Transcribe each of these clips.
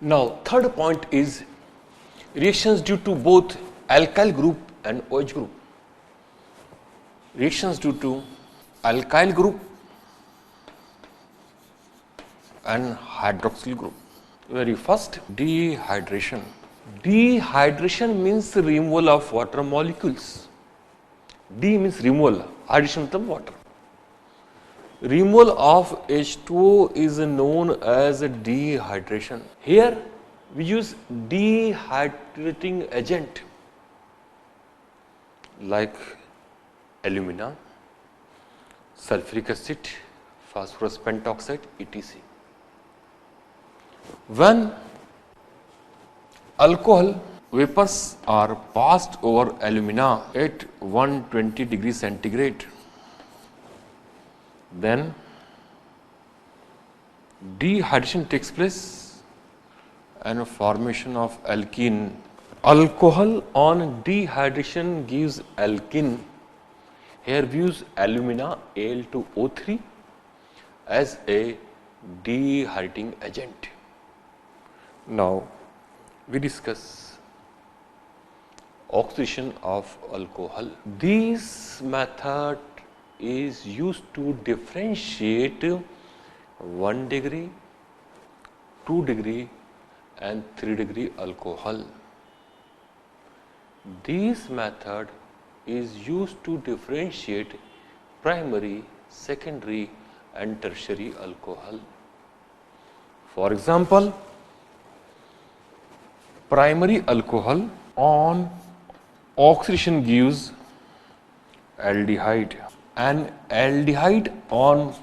Now third point is reactions due to both alkyl group and OH group. Reactions due to alkyl group and hydroxyl group. Very first, dehydration. Dehydration means removal of water molecules. D means removal, hydration means water. Removal of H2O is known as dehydration. Here we use dehydrating agent like alumina, sulfuric acid, phosphorus pentoxide, etc. When alcohol vapors are passed over alumina at 120 degrees centigrade, then dehydration takes place and formation of alkene. Alcohol on dehydration gives alkene. Here we use alumina Al2O3 as a dehydrating agent. Now we discuss oxidation of alcohol. This method is used to differentiate 1 degree, 2 degree and 3 degree alcohol. This method is used to differentiate primary, secondary and tertiary alcohol. For example, primary alcohol on oxidation gives aldehyde, and aldehyde on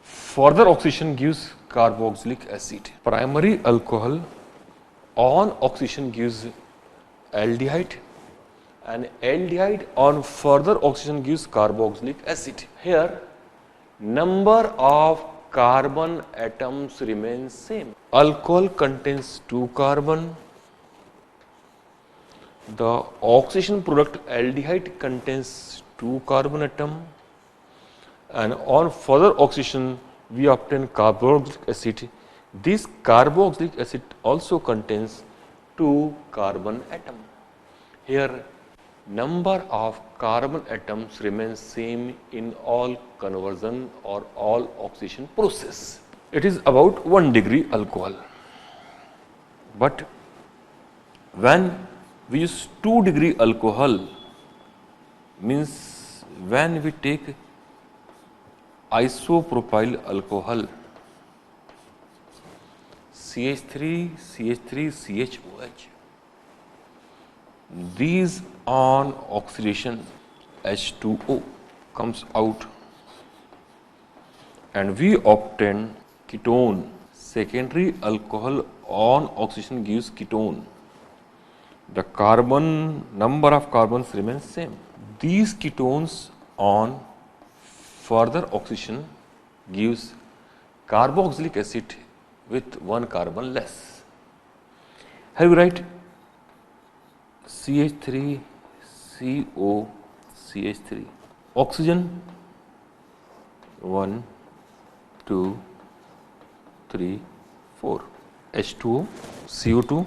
further oxidation gives carboxylic acid. Primary alcohol on oxidation gives aldehyde, and aldehyde on further oxidation gives carboxylic acid. Here number of carbon atoms remains same. Alcohol contains 2 carbon. The oxidation product aldehyde contains 2 carbon atom, and on further oxidation we obtain carboxylic acid. This carboxylic acid also contains 2 carbon atom. Here number of carbon atoms remains same in all conversion or all oxidation process. It is about 1 degree alcohol. But when we use 2 degree alcohol, means when we take isopropyl alcohol CH3, CH3, CHOH, these on oxidation H2O comes out and we obtain ketone. Secondary alcohol on oxidation gives ketone. The carbon number of carbons remains same. These ketones on further oxidation gives carboxylic acid with 1 carbon less. Here we write CH3, CO, CH3. Oxygen 1, 2, 3, 4. H2O, CO2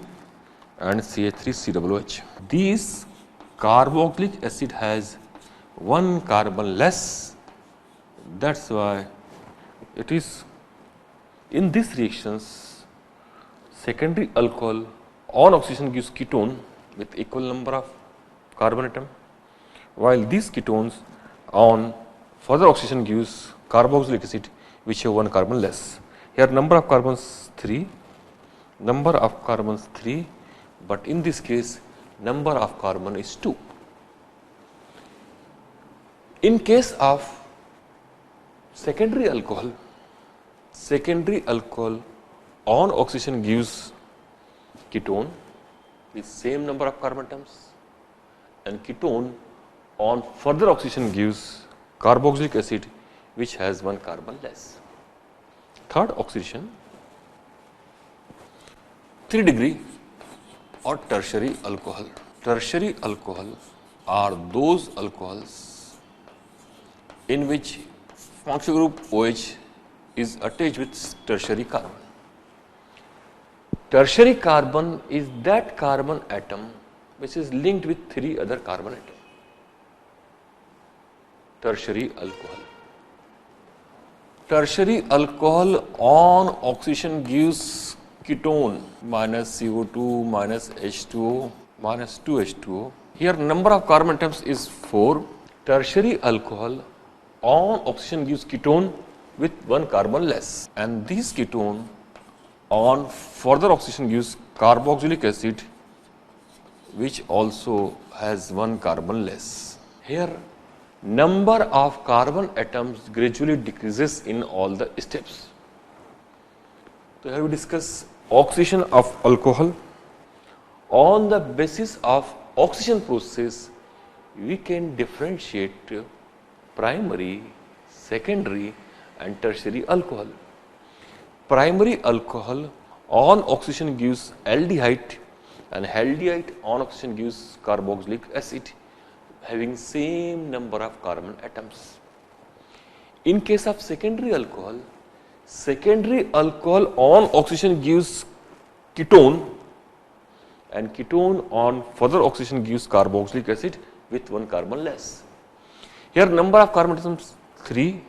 and CH3COOH. This carboxylic acid has 1 carbon less. That's why it is in these reactions secondary alcohol on oxidation gives ketone with equal number of carbon atom, while these ketones on further oxidation gives carboxylic acid which have 1 carbon less. Here number of carbons 3, but in this case number of carbon is 2. In case of secondary alcohol on oxidation gives ketone with same number of carbon atoms, and ketone on further oxidation gives carboxylic acid which has 1 carbon less. Third oxidation, 3 degree or tertiary alcohol. Tertiary alcohol are those alcohols in which functional group OH is attached with tertiary carbon. Tertiary carbon is that carbon atom which is linked with 3 other carbon atoms. Tertiary alcohol. Tertiary alcohol on oxidation gives ketone minus CO2 minus H2O minus 2H2O. Here number of carbon atoms is 4. Tertiary alcohol on oxidation gives ketone with 1 carbon less, and this ketone on further oxidation gives carboxylic acid which also has 1 carbon less. Here number of carbon atoms gradually decreases in all the steps. So here we discuss oxidation of alcohol. On the basis of oxidation process, we can differentiate primary, secondary and tertiary alcohol. Primary alcohol on oxidation gives aldehyde, and aldehyde on oxidation gives carboxylic acid having same number of carbon atoms. In case of secondary alcohol on oxidation gives ketone, and ketone on further oxidation gives carboxylic acid with 1 carbon less. Here number of carbon atoms 3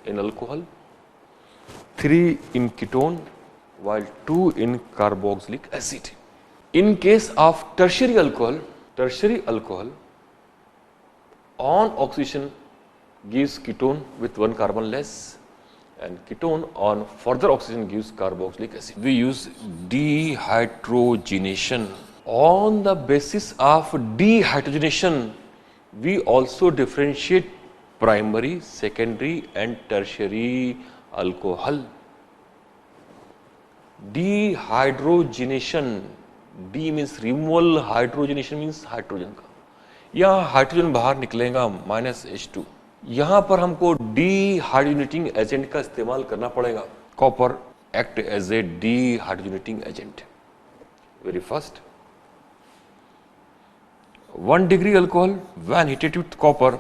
in alcohol, 3 in ketone, while 2 in carboxylic acid. In case of tertiary alcohol on oxidation gives ketone with 1 carbon less, and ketone on further oxidation gives carboxylic acid. We use dehydrogenation. On the basis of dehydrogenation, we also differentiate primary, secondary and tertiary alcohol. Dehydrogenation, D means removal, hydrogenation means hydrogen का. यहाँ hydrogen बाहर निकलेगा -H2. यहाँ पर हमको डीहाइड्रोजनेटिंग agent का इस्तेमाल करना पड़ेगा. Copper act as a dehydrogenating agent. Very first, 1 degree alcohol when heated with copper,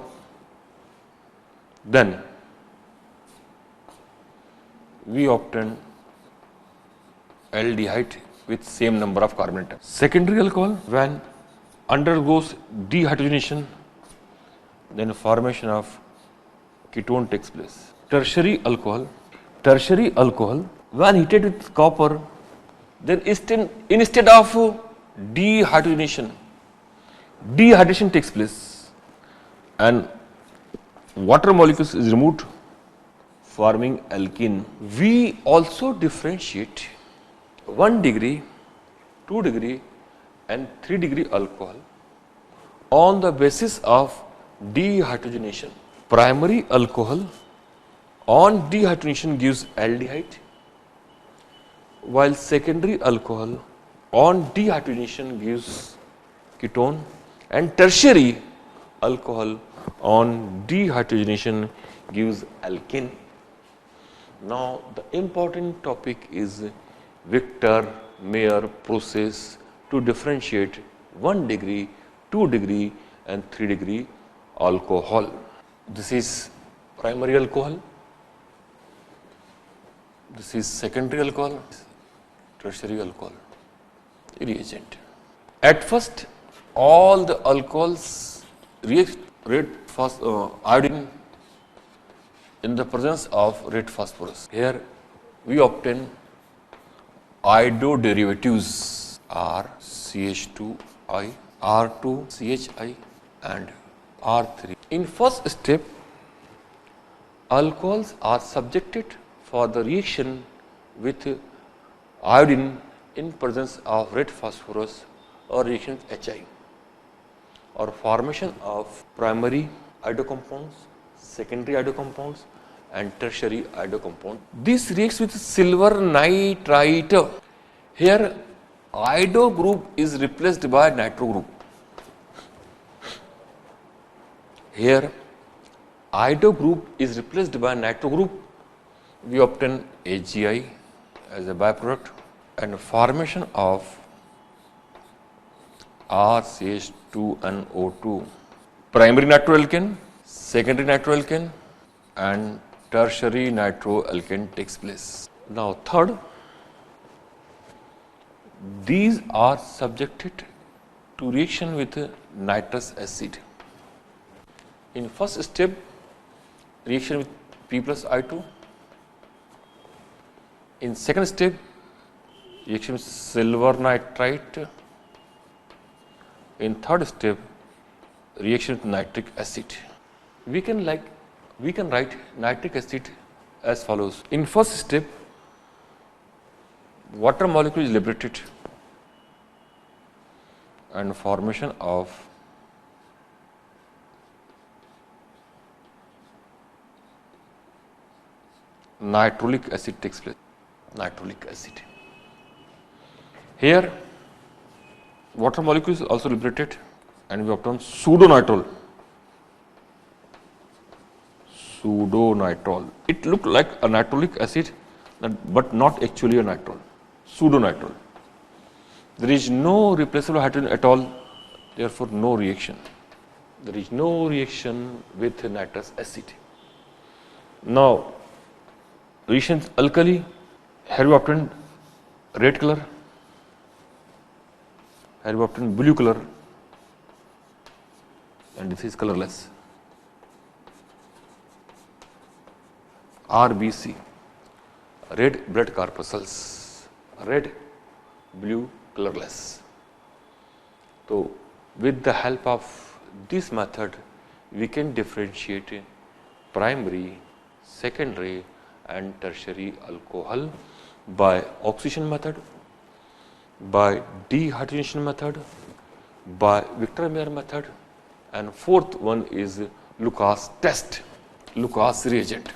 then we obtain aldehyde with same number of carbon atoms. Secondary alcohol when undergoes dehydrogenation, then formation of ketone takes place. Tertiary alcohol when heated with copper, then instead of dehydration takes place and water molecules is removed, forming alkene. We also differentiate 1 degree, 2 degree and 3 degree alcohol on the basis of dehydrogenation. Primary alcohol on dehydrogenation gives aldehyde, while secondary alcohol on dehydrogenation gives ketone, and tertiary alcohol on dehydrogenation gives alkene. Now the important topic is Victor-Mayer process to differentiate 1 degree, 2 degree and 3 degree alcohol. This is primary alcohol, this is secondary alcohol, tertiary alcohol reagent. At first all the alcohols react red iodine in the presence of red phosphorus. Here we obtain iodo derivatives RCH2I, R2CHI and R3. In first step, alcohols are subjected for the reaction with iodine in presence of red phosphorus or reaction with HI, or formation of primary iodo compounds, secondary iodo compounds and tertiary iodo compound. This reacts with silver nitrite. Here iodo group is replaced by nitro group. Here iodo group is replaced by nitro group. We obtain AgI as a byproduct and formation of RCH2NO2. Primary nitroalkane, secondary nitroalkane and tertiary nitroalkane takes place. Now third, these are subjected to reaction with nitrous acid. In first step, reaction with P plus I2. In second step, reaction with silver nitrite. In third step, reaction with nitric acid. We can write nitric acid as follows. In first step, water molecule is liberated and formation of nitrolic acid takes place. Nitrolic acid. Here, water molecule is also liberated and we obtain pseudonitrile. Pseudonitrile. It looked like a nitrolic acid, but not actually a nitrile. Pseudonitrile. There is no replaceable hydrogen at all, therefore no reaction. There is no reaction with nitrous acid. Now, reactions alkali, here we obtain red color, here we obtain blue color, and this is colorless. RBC, red blood corpuscles, red, blue, colorless. So, with the help of this method, we can differentiate primary, secondary and tertiary alcohol by oxidation method, by dehydrogenation method, by Victor-Meyer method, and fourth one is Lucas test, Lucas reagent.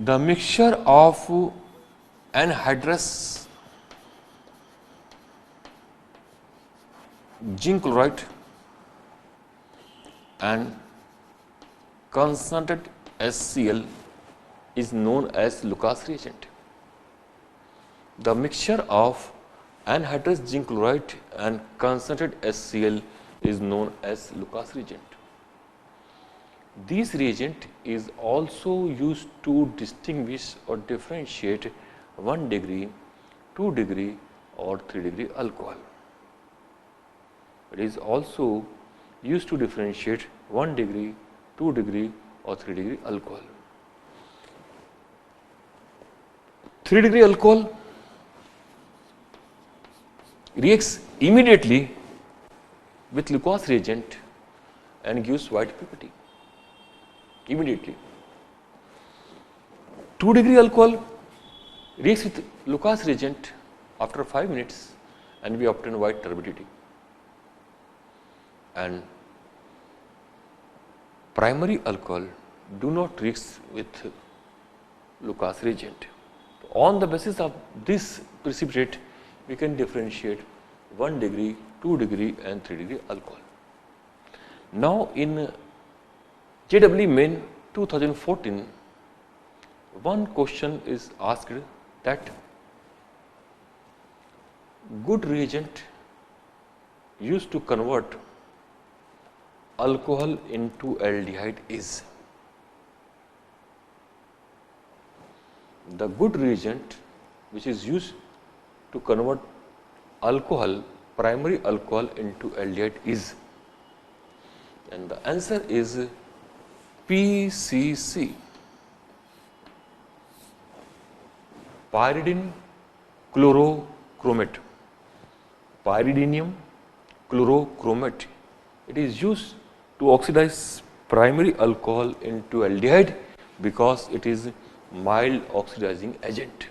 The mixture of anhydrous zinc chloride and concentrated HCl is known as Lucas reagent. The mixture of anhydrous zinc chloride and concentrated HCl is known as Lucas reagent. This reagent is also used to distinguish or differentiate 1 degree, 2 degree or 3 degree alcohol. It is also used to differentiate 1 degree, 2 degree or 3 degree alcohol. 3 degree alcohol reacts immediately with Lucas reagent and gives white PPT. Immediately. 2 degree alcohol reacts with Lucas reagent after 5 minutes and we obtain white turbidity. And primary alcohol do not react with Lucas reagent. On the basis of this precipitate, we can differentiate 1 degree, 2 degree and 3 degree alcohol. Now, in JEE Main 2014, one question is asked that good reagent used to convert alcohol into aldehyde is. The good reagent which is used to convert alcohol, primary alcohol into aldehyde is, and the answer is PCC, pyridine chlorochromate, pyridinium chlorochromate. It is used to oxidize primary alcohol into aldehyde because it is mild oxidizing agent.